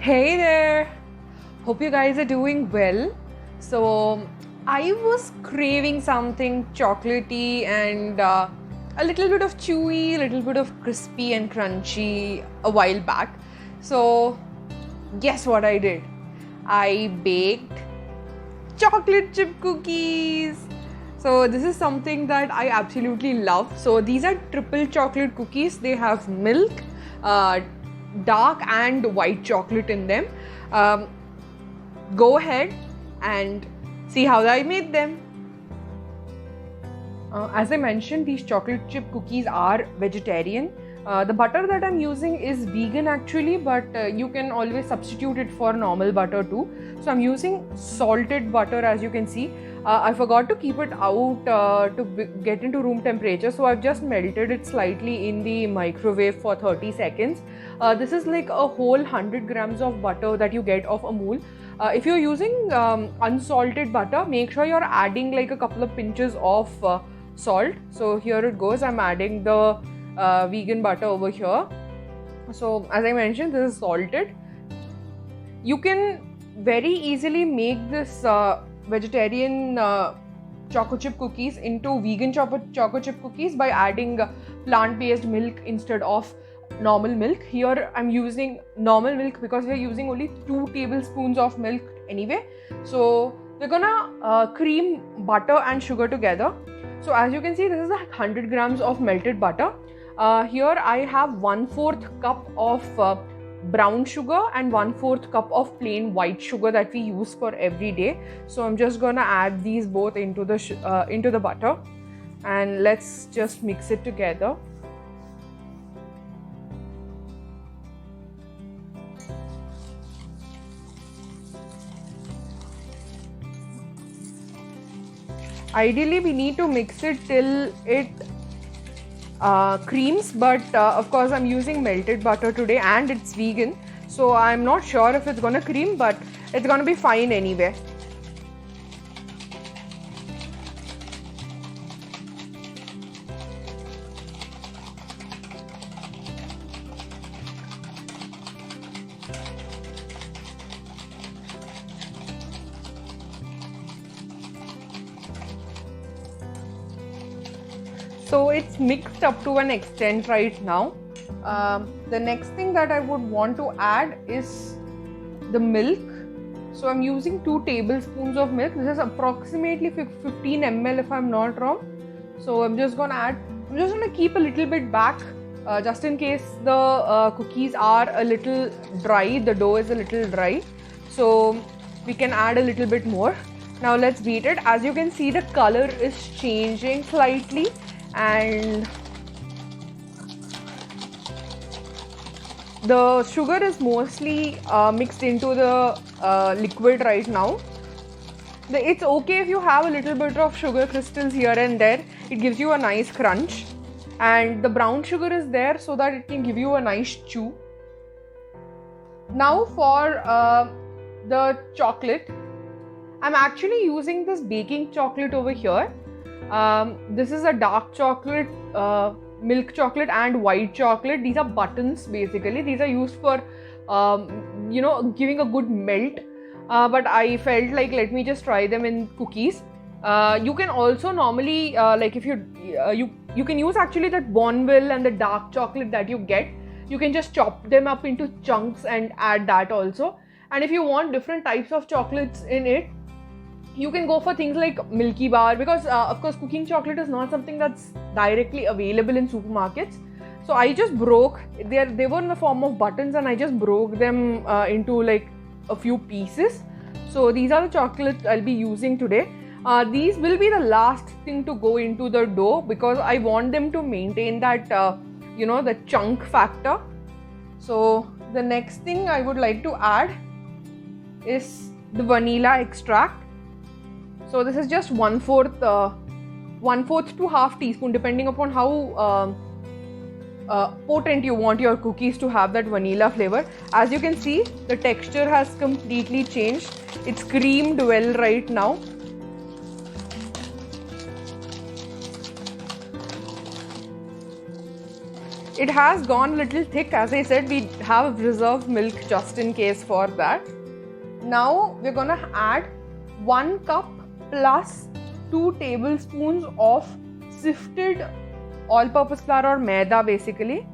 Hey there! Hope you guys are doing well. So, I was craving something chocolatey and a little bit of chewy, a little bit of crispy and crunchy a while back. So, guess what I did? I baked chocolate chip cookies. So, this is something that I absolutely love. So, these are triple chocolate cookies, they have milk. Dark and white chocolate in them. Go ahead and see how I made them. As I mentioned, these chocolate chip cookies are vegetarian. The butter that I'm using is vegan actually, but you can always substitute it for normal butter too. So I'm using salted butter, as you can see. I forgot to keep it out to get into room temperature, so I've just melted it slightly in the microwave for 30 seconds. This is like a whole 100 grams of butter that you get of Amul. If you're using unsalted butter, make sure you're adding like a couple of pinches of salt. So here it goes. I'm adding the vegan butter over here. So as I mentioned, this is salted. You can very easily make this vegetarian choco chip cookies into vegan choco chip cookies by adding plant-based milk instead of normal milk. Here I'm using normal milk because we're using only 2 tablespoons of milk anyway. So we're gonna cream butter and sugar together. So as you can see, this is 100 grams of melted butter. Here I have 1/4 cup of brown sugar and 1/4 cup of plain white sugar that we use for every day. So I'm just gonna add these both into the butter, and let's just mix it together. Ideally, we need to mix it till it creams, but of course I'm using melted butter today and it's vegan, so I'm not sure if it's gonna cream, but it's gonna be fine anyway. So it's mixed up to an extent right now. The next thing that I would want to add is the milk. So I'm using 2 tablespoons of milk. This is approximately 15 ml if I'm not wrong. So I'm just gonna keep a little bit back just in case the cookies are a little dry, the dough is a little dry. So we can add a little bit more. Now let's beat it. As you can see, the color is changing slightly, and the sugar is mostly mixed into the liquid right now. It's okay if you have a little bit of sugar crystals here and there. It gives you a nice crunch, and the brown sugar is there so that it can give you a nice chew. Now for the chocolate, I'm actually using this baking chocolate over here. This is a dark chocolate, milk chocolate and white chocolate. These are buttons basically. These are used for giving a good melt, but I felt like let me just try them in cookies. You can also normally like if you can use actually that Bonville and the dark chocolate that you get. You can just chop them up into chunks and add that also. And if you want different types of chocolates in it, you can go for things like Milky Bar, because of course cooking chocolate is not something that's directly available in supermarkets. So I just broke, they were in the form of buttons, and I just broke them into like a few pieces. So these are the chocolates I'll be using today. These will be the last thing to go into the dough because I want them to maintain that the chunk factor. So the next thing I would like to add is the vanilla extract. So this is just 1/4 to half teaspoon, depending upon how potent you want your cookies to have that vanilla flavor. As you can see, the texture has completely changed. It's creamed well right now. It has gone a little thick. As I said, we have reserved milk just in case for that. Now we're gonna add 1 cup plus 2 tablespoons of sifted all-purpose flour or maida basically.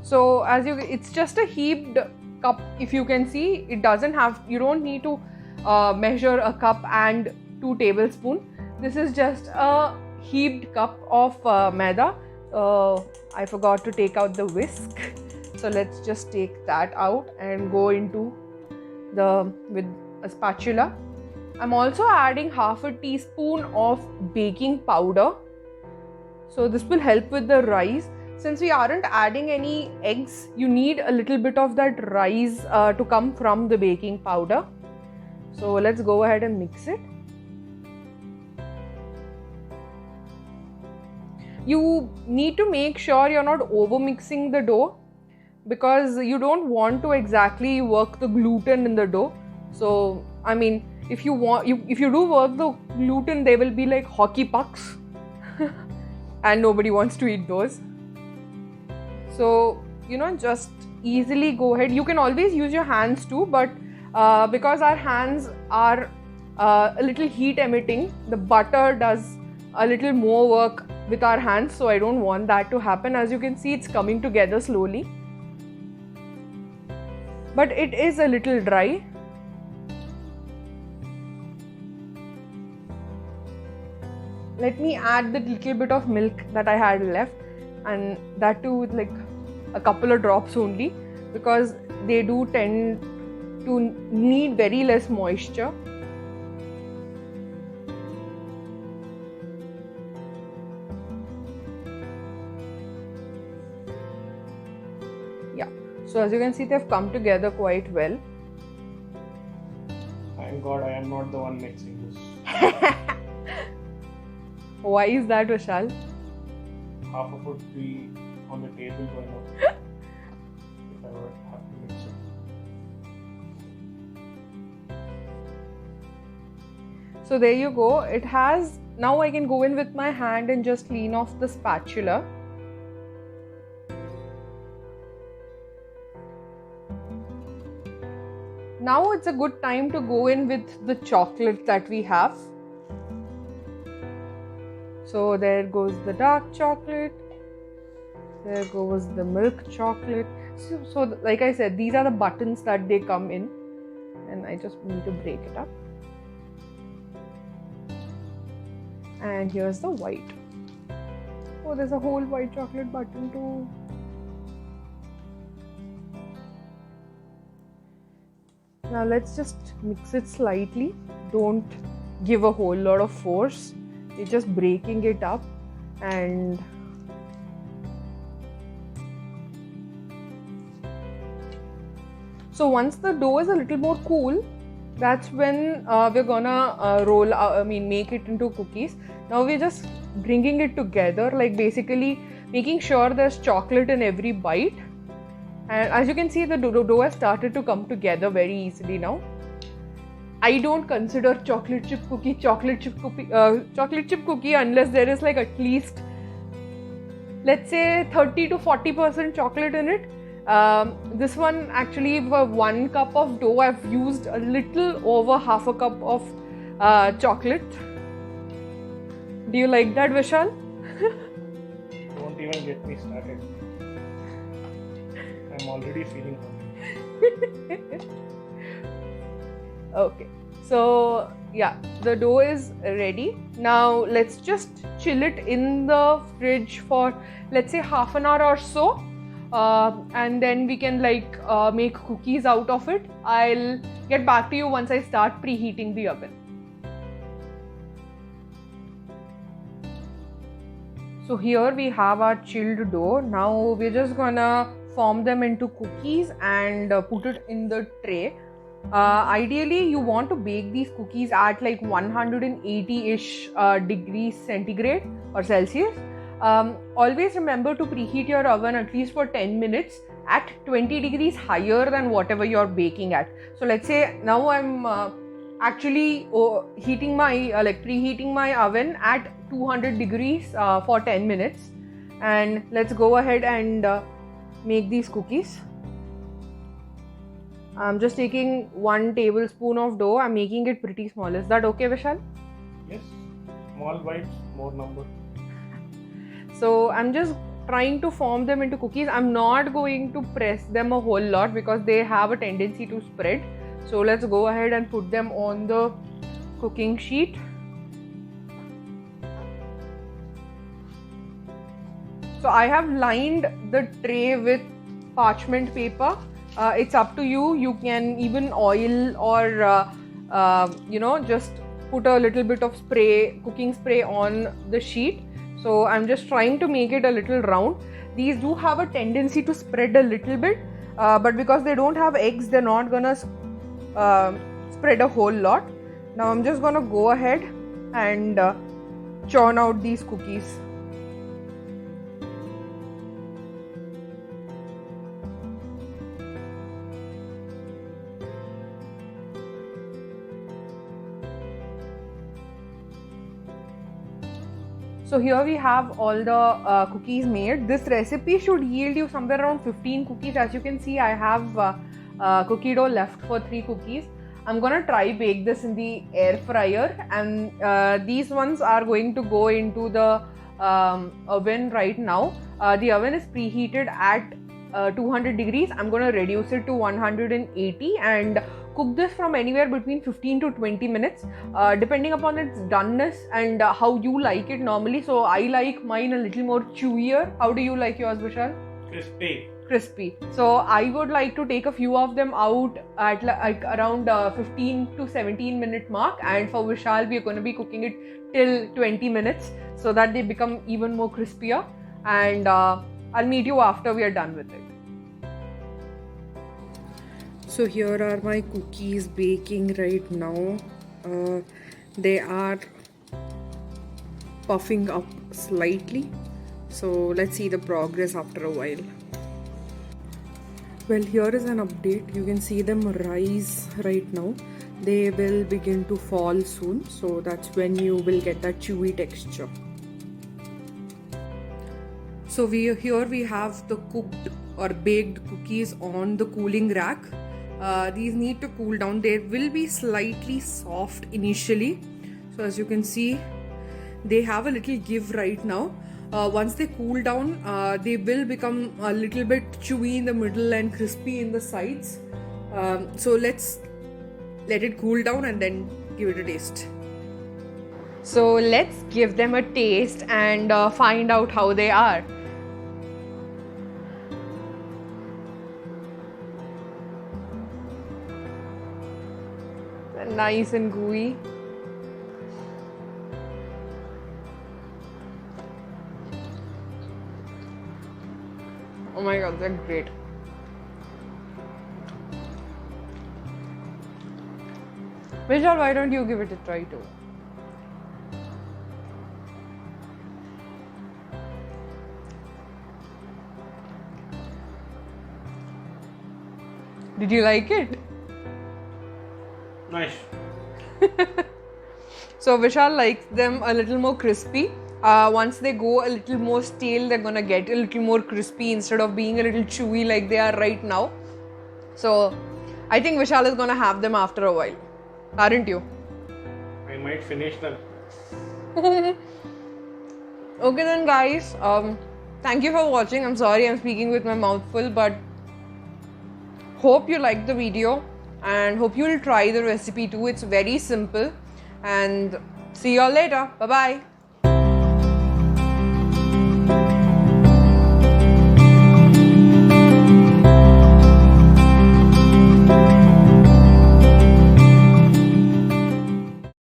So it's just a heaped cup. If you can see, you don't need to measure a cup and 2 tablespoons. This is just a heaped cup of maida. I forgot to take out the whisk, so let's just take that out and go into with a spatula. I'm also adding half a teaspoon of baking powder, so this will help with the rise. Since we aren't adding any eggs, you need a little bit of that rise to come from the baking powder. So let's go ahead and mix it. You need to make sure you're not over mixing the dough, because you don't want to exactly work the gluten in the dough. So I mean, if you do work the gluten, they will be like hockey pucks and nobody wants to eat those. So just easily go ahead. You can always use your hands too, but because our hands are a little heat emitting, the butter does a little more work with our hands, so I don't want that to happen. As you can see, it's coming together slowly, but it is a little dry. Let me add the little bit of milk that I had left, and that too with like a couple of drops only, because they do tend to need very less moisture. Yeah, so as you can see, they've come together quite well. Thank God I am not the one mixing this. Why is that, Vishal? Half of it would be on the table by now if I were to have to mix it. So there you go. It has, now I can go in with my hand and just clean off the spatula. Now it's a good time to go in with the chocolate that we have. So there goes the dark chocolate, there goes the milk chocolate. So like I said, these are the buttons that they come in, and I just need to break it up. And here's the white. Oh, there's a whole white chocolate button too. Now let's just mix it slightly. Don't give a whole lot of force. You're just breaking it up, and so once the dough is a little more cool, that's when we're gonna make it into cookies. Now we're just bringing it together, like basically making sure there's chocolate in every bite. And as you can see, the dough has started to come together very easily now. I don't consider chocolate chip cookie unless there is like at least, let's say, 30 to 40% chocolate in it. This one actually, for 1 cup of dough, I've used a little over half a cup of chocolate. Do you like that, Vishal? Don't even get me started. I'm already feeling hungry. Okay, so yeah, the dough is ready. Now let's just chill it in the fridge for, let's say, half an hour or so, and then we can make cookies out of it. I'll get back to you once I start preheating the oven. So here we have our chilled dough. Now we're just gonna form them into cookies and put it in the tray. Ideally, you want to bake these cookies at like 180-ish degrees centigrade or Celsius. Always remember to preheat your oven at least for 10 minutes at 20 degrees higher than whatever you're baking at. So let's say now actually preheating my oven at 200 degrees for 10 minutes. And let's go ahead and make these cookies. I'm just taking 1 tablespoon of dough. I'm making it pretty small. Is that okay, Vishal? Yes. Small bites, more number. So I'm just trying to form them into cookies. I'm not going to press them a whole lot because they have a tendency to spread. So let's go ahead and put them on the cooking sheet. So I have lined the tray with parchment paper. It's up to you. You can even oil or just put a little bit of cooking spray on the sheet. So I'm just trying to make it a little round. These do have a tendency to spread a little bit, but because they don't have eggs, they're not gonna spread a whole lot. Now I'm just gonna go ahead and churn out these cookies. So here we have all the cookies made. This recipe should yield you somewhere around 15 cookies. As you can see, I have cookie dough left for 3 cookies. I'm gonna try bake this in the air fryer, and these ones are going to go into the oven right now. The oven is preheated at 200 degrees. I'm gonna reduce it to 180 and cook this from anywhere between 15 to 20 minutes depending upon its doneness and how you like it normally. So I like mine a little more chewier. How do you like yours, Vishal? Crispy. So I would like to take a few of them out at like around 15 to 17 minute mark, and for Vishal we are going to be cooking it till 20 minutes so that they become even more crispier, and I'll meet you after we are done with it. So here are my cookies baking right now. They are puffing up slightly. So let's see the progress after a while. Well, here is an update. You can see them rise right now. They will begin to fall soon. So that's when you will get that chewy texture. So here we have the cooked or baked cookies on the cooling rack. These need to cool down. They will be slightly soft initially. So as you can see, they have a little give right now. Once they cool down, they will become a little bit chewy in the middle and crispy in the sides. So let's let it cool down and then give it a taste. So let's give them a taste and find out how they are. Nice and gooey. Oh my god, they're great. Vishal, why don't you give it a try too? Did you like it? Nice. So Vishal likes them a little more crispy. Once they go a little more stale, they're gonna get a little more crispy instead of being a little chewy like they are right now. So I think Vishal is gonna have them after a while, aren't you? I might finish them. Okay then guys, thank you for watching. I'm sorry I'm speaking with my mouth full, but hope you liked the video and hope you'll try the recipe too. It's very simple, and see you all later. Bye bye.